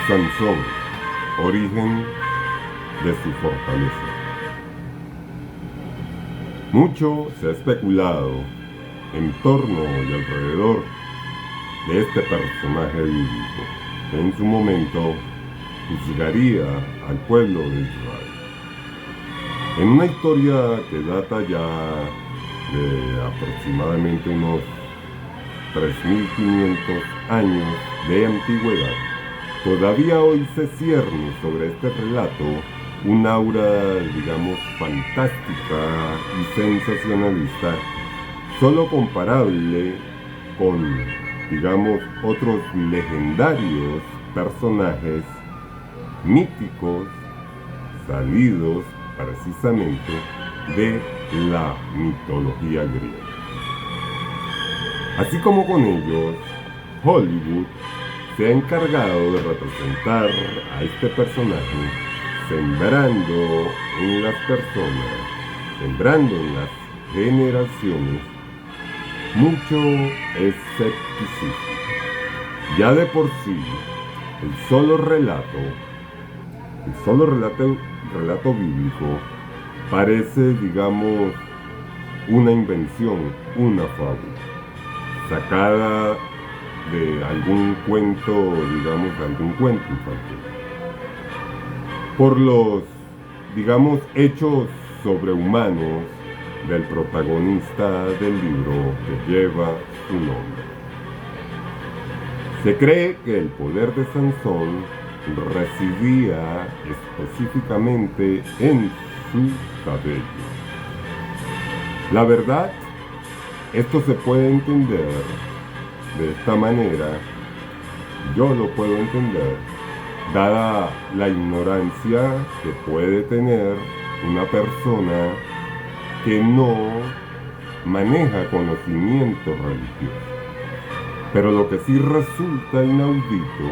Sansón, origen de su fortaleza. Mucho se ha especulado en torno y alrededor de este personaje bíblico, que en su momento juzgaría al pueblo de Israel. En una historia que data ya de aproximadamente unos 3.500 años de antigüedad, todavía hoy se cierne sobre este relato un aura, digamos, fantástica y sensacionalista, solo comparable con, digamos, otros legendarios personajes míticos salidos precisamente de la mitología griega. Así como con ellos, Hollywood se ha encargado de representar a este personaje sembrando en las personas, sembrando en las generaciones mucho escepticismo. Ya de por sí, el solo relato bíblico parece, digamos, una invención, una fábula, sacada de algún cuento, digamos, de algún cuento infantil. Por los, digamos, hechos sobrehumanos del protagonista del libro que lleva su nombre. Se cree que el poder de Sansón residía específicamente en su cabello. La verdad, esto se puede entender de esta manera, yo lo puedo entender, dada la ignorancia que puede tener una persona que no maneja conocimiento religioso. Pero lo que sí resulta inaudito,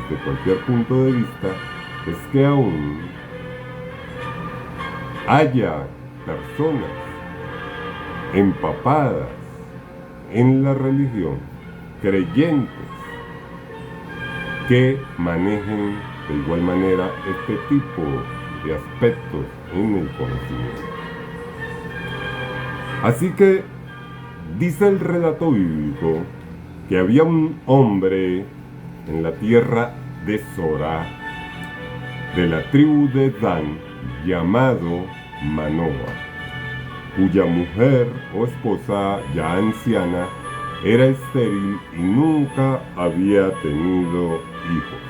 desde cualquier punto de vista, es que aún haya personas empapadas en la religión, creyentes, que manejen de igual manera este tipo de aspectos en el conocimiento. Así que dice el relato bíblico que había un hombre en la tierra de Zorá, de la tribu de Dan, llamado Manoa, cuya mujer o esposa ya anciana era estéril y nunca había tenido hijos.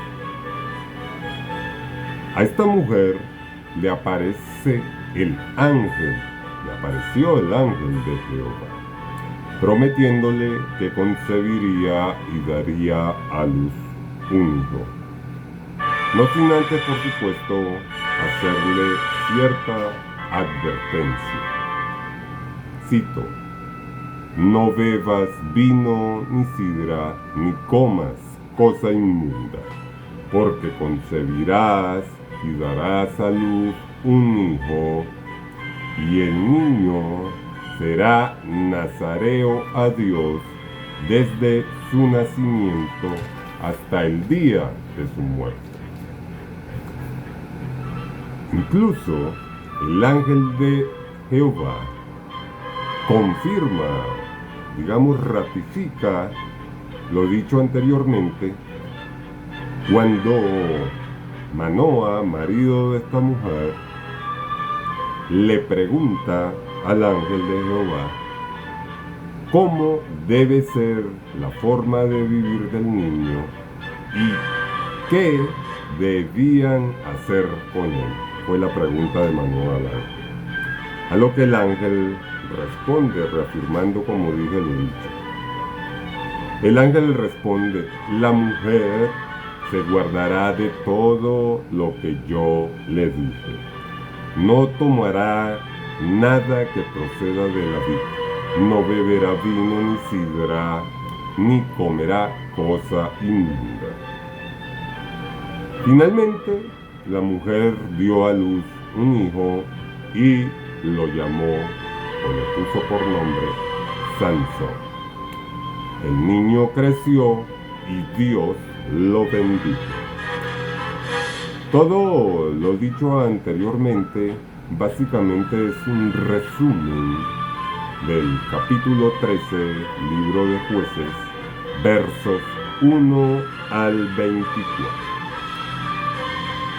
A esta mujer le apareció el ángel de Jehová, prometiéndole que concebiría y daría a luz un hijo. No sin antes, por supuesto, hacerle cierta advertencia. Cito: no bebas vino ni sidra, ni comas cosa inmunda, porque concebirás y darás a luz un hijo, y el niño será nazareo a Dios desde su nacimiento hasta el día de su muerte. Incluso el ángel de Jehová confirma, digamos, ratifica lo dicho anteriormente, cuando Manoa, marido de esta mujer, le pregunta al ángel de Jehová cómo debe ser la forma de vivir del niño y qué debían hacer con él. Fue la pregunta de Manoa al ángel. A lo que el ángel responde reafirmando, como dije, lo dicho. El ángel responde: la mujer se guardará de todo lo que yo le dije. No tomará nada que proceda de la vid, no beberá vino ni sidra, ni comerá cosa inmunda. Finalmente, la mujer dio a luz un hijo y lo llamó, o le puso por nombre, Sansón. El niño creció y Dios lo bendijo. Todo lo dicho anteriormente básicamente es un resumen del capítulo 13, libro de Jueces, versos 1 al 24.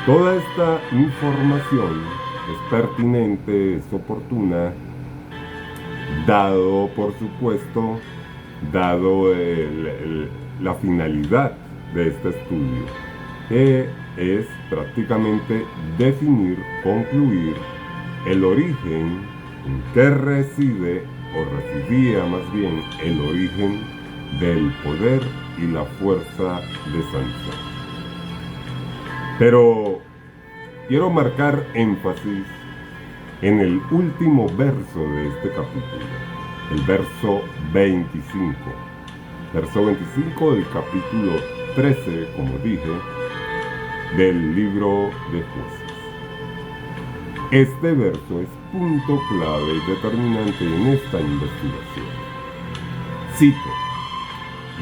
Toda esta información es pertinente, es oportuna, dado, por supuesto, la finalidad de este estudio, que es prácticamente definir, concluir el origen en que reside, o residía más bien, el origen del poder y la fuerza de Sansón. Pero quiero marcar énfasis en el último verso de este capítulo, el verso 25. Verso 25 del capítulo 13, como dije, del libro de Jueces. Este verso es punto clave y determinante en esta investigación. Cito: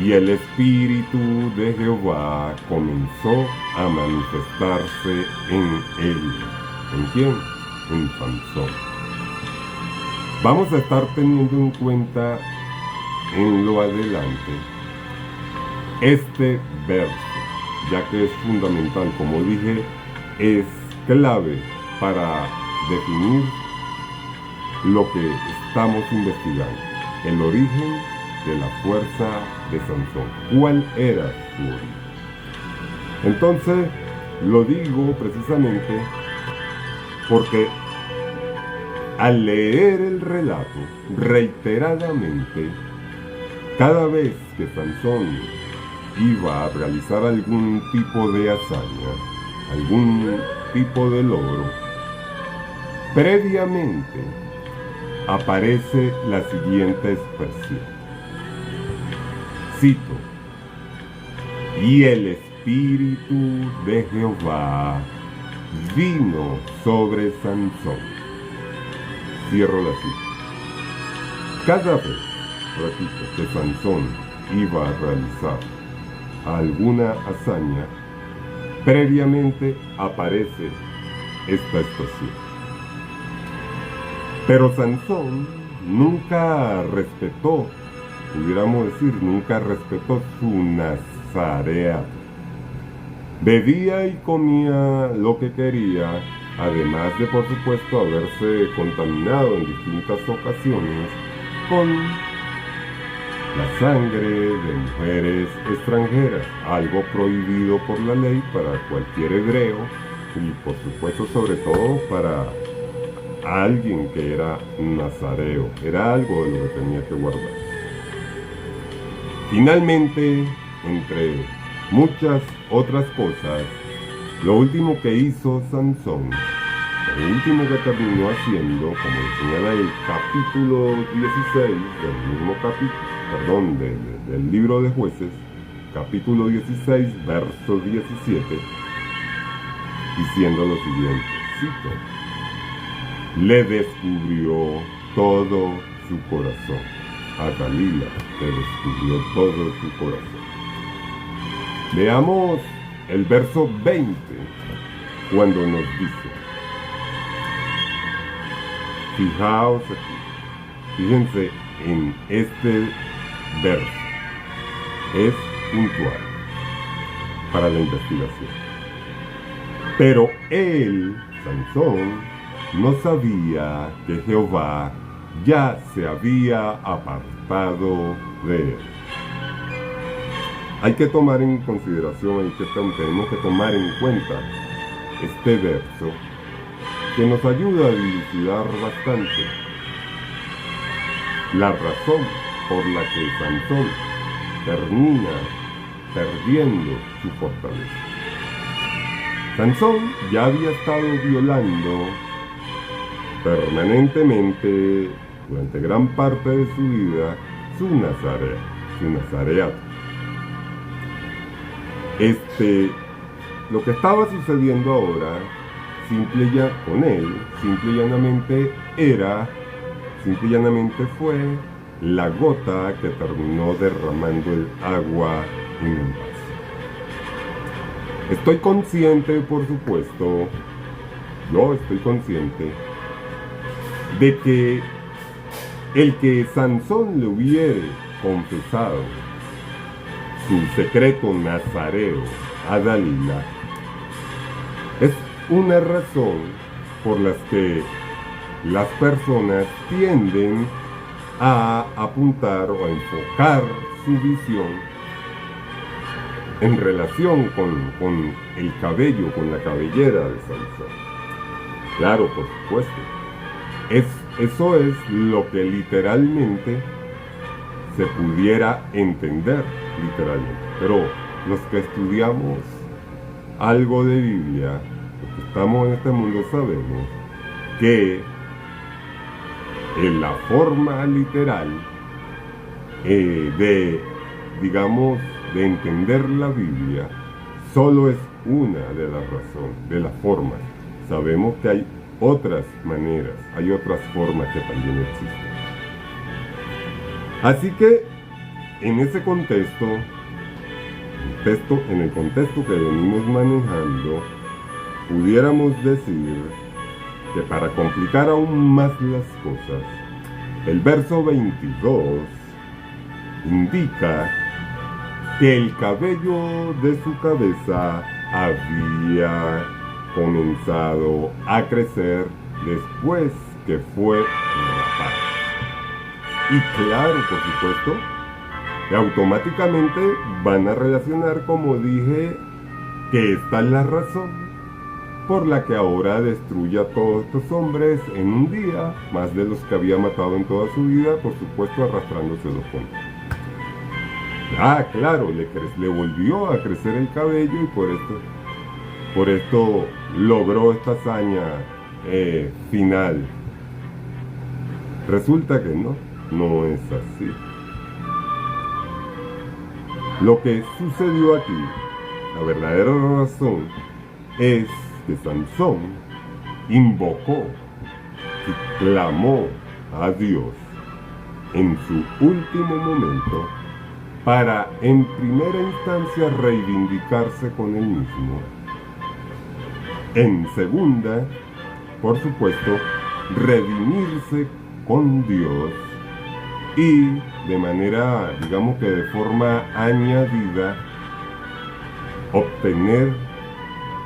y el Espíritu de Jehová comenzó a manifestarse en él. ¿En quién? En Sansón. Vamos a estar teniendo en cuenta en lo adelante este verso, ya que es fundamental, como dije, es clave para definir lo que estamos investigando, el origen de la fuerza de Sansón. ¿Cuál era su origen? Entonces, lo digo precisamente porque al leer el relato reiteradamente, cada vez que Sansón iba a realizar algún tipo de hazaña, algún tipo de logro, previamente aparece la siguiente expresión. Cito: y el Espíritu de Jehová vino sobre Sansón. Cierro la cita. Cada vez, repito, que Sansón iba a realizar alguna hazaña, previamente aparece esta expresión. Pero Sansón nunca respetó, pudiéramos decir, nunca respetó su nazareato. Bebía y comía lo que quería, además de, por supuesto, haberse contaminado en distintas ocasiones con la sangre de mujeres extranjeras, algo prohibido por la ley para cualquier hebreo y, por supuesto, sobre todo para alguien que era nazareo. Era algo de lo que tenía que guardar. Finalmente, entre muchas otras cosas, lo último que hizo Sansón, lo último que terminó haciendo, como señala el capítulo 16 del mismo capítulo, del libro de Jueces, capítulo 16, verso 17, diciendo lo siguiente, cito: le descubrió todo su corazón. A Dalila le descubrió todo su corazón. Veamos el verso 20, cuando nos dice, fijaos aquí, fíjense en este verso, es puntual para la investigación. Pero él, Sansón, no sabía que Jehová ya se había apartado de él. Hay que tomar en consideración, tenemos que tomar en cuenta este verso que nos ayuda a dilucidar bastante la razón por la que Sansón termina perdiendo su fortaleza. Sansón ya había estado violando permanentemente durante gran parte de su vida su nazareato. Lo que estaba sucediendo ahora, simple y llanamente fue la gota que terminó derramando el agua en el vaso. Estoy consciente, por supuesto, yo estoy consciente de que el que Sansón le hubiere confesado su secreto nazareo a Dalila es una razón por las que las personas tienden a apuntar o a enfocar su visión en relación con el cabello, con la cabellera de Sansón. Claro, por supuesto. Eso es lo que literalmente se pudiera entender, literalmente. Pero los que estudiamos algo de Biblia, los que estamos en este mundo, sabemos que en la forma literal digamos, de entender la Biblia, solo es una de las razones, de las formas. Sabemos que hay otras maneras, hay otras formas que también existen. Así que, en ese contexto, en el contexto que venimos manejando, pudiéramos decir que para complicar aún más las cosas, el verso 22 indica que el cabello de su cabeza había comenzado a crecer después que fue rapado. Y claro, por supuesto, que automáticamente van a relacionar, como dije, que esta es la razón por la que ahora destruye a todos estos hombres en un día, más de los que había matado en toda su vida, por supuesto arrastrándose los puntos. Ah, claro, le volvió a crecer el cabello y por esto logró esta hazaña final. Resulta que no es así. Lo que sucedió aquí, la verdadera razón, es que Sansón invocó y clamó a Dios en su último momento para en primera instancia reivindicarse con él mismo. En segunda, por supuesto, redimirse con Dios y de manera, digamos que de forma añadida, obtener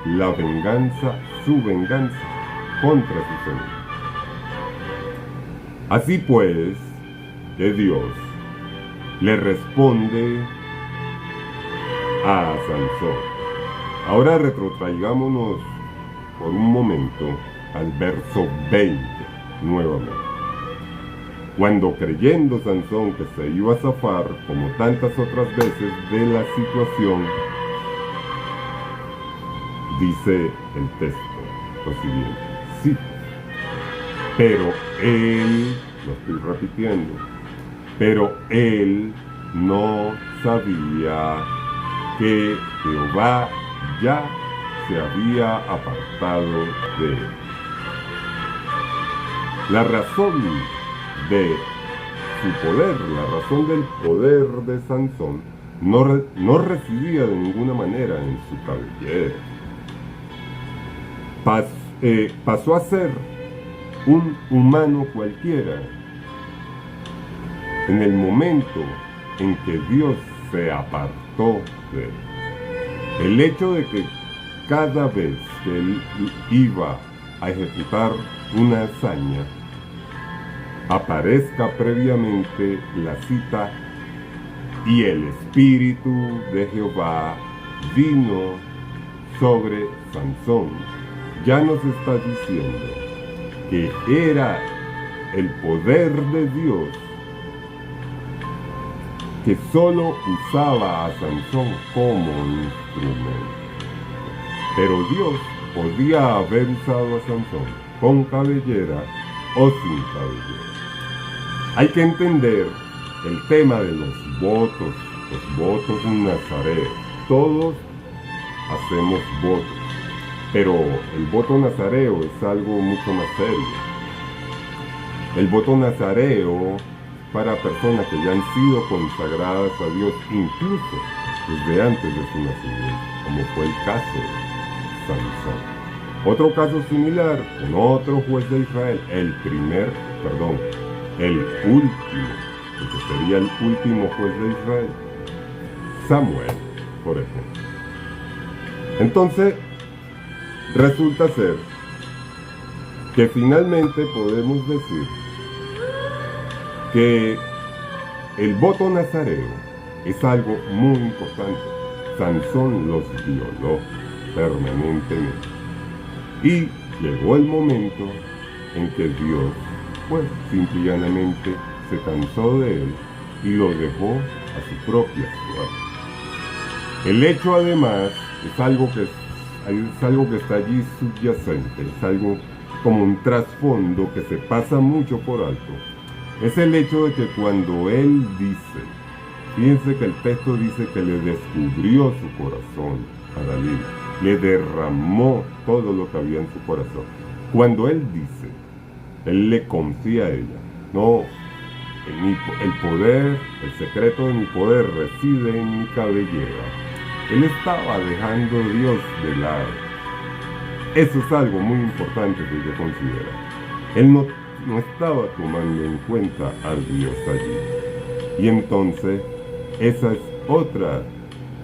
la venganza, su venganza contra sus enemigos. Así pues, que Dios le responde a Sansón. Ahora retrotraigámonos por un momento al verso 20 nuevamente. Cuando creyendo Sansón que se iba a zafar, como tantas otras veces, de la situación, dice el texto lo siguiente, sí, pero él, lo estoy repitiendo, pero él no sabía que Jehová ya se había apartado de él. La razón de su poder, la razón del poder de Sansón, no residía de ninguna manera en su cabellera. Pasó a ser un humano cualquiera en el momento en que Dios se apartó de él. El hecho de que cada vez que él iba a ejecutar una hazaña, aparezca previamente la cita y el Espíritu de Jehová vino sobre Sansón, ya nos está diciendo que era el poder de Dios que solo usaba a Sansón como instrumento. Pero Dios podía haber usado a Sansón con cabellera o sin cabellera. Hay que entender el tema de los votos nazareos. Todos hacemos votos, pero el voto nazareo es algo mucho más serio. El voto nazareo para personas que ya han sido consagradas a Dios, incluso desde antes de su nacimiento, como fue el caso de Sansón. Otro caso similar con otro juez de Israel, el último, porque sería el último juez de Israel, Samuel, por ejemplo. Entonces, resulta ser que finalmente podemos decir que el voto nazareo es algo muy importante. Sansón los violó permanentemente. Y llegó el momento en que Dios, pues, simple y llanamente se cansó de él y lo dejó a su propia suerte. El hecho, además, es algo que está allí subyacente, es algo como un trasfondo que se pasa mucho por alto. Es el hecho de que cuando él dice, fíjense que el texto dice que le descubrió su corazón a Dalila, le derramó todo lo que había en su corazón. Cuando él dice, él le confía a ella, no, el poder, el secreto de mi poder reside en mi cabellera. Él estaba dejando a Dios de lado. Eso es algo muy importante que hay que considerar. Él no estaba tomando en cuenta a Dios allí. Y entonces, esa es otra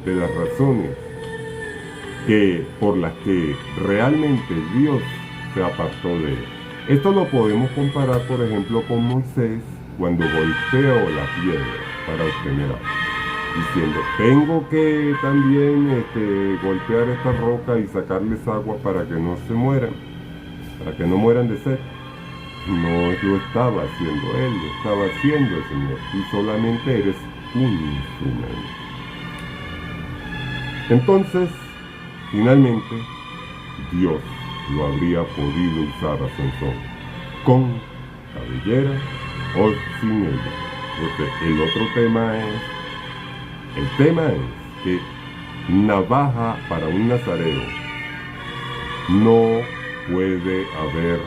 de las razones por las que realmente Dios se apartó de él. Esto lo podemos comparar, por ejemplo, con Moisés cuando golpeó la piedra para obtener agua, diciendo, tengo que también golpear esta roca y sacarles agua para que no se mueran, para que no mueran de sed. No lo estaba haciendo él, lo estaba haciendo el Señor. Tú solamente eres un instrumento. Entonces, finalmente, Dios lo habría podido usar a Sansón, con cabellera o sin ella. Porque el otro tema es que navaja para un nazareo no puede haber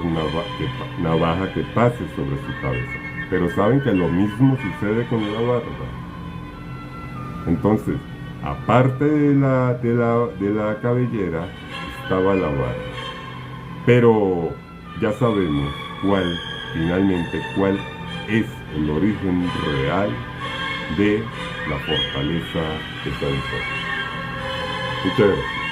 navaja que pase sobre su cabeza. Pero saben que lo mismo sucede con la barba. Entonces, aparte de la cabellera, estaba la barba. Pero ya sabemos cuál es el origen real de la fortaleza de Sansón. Muchas gracias.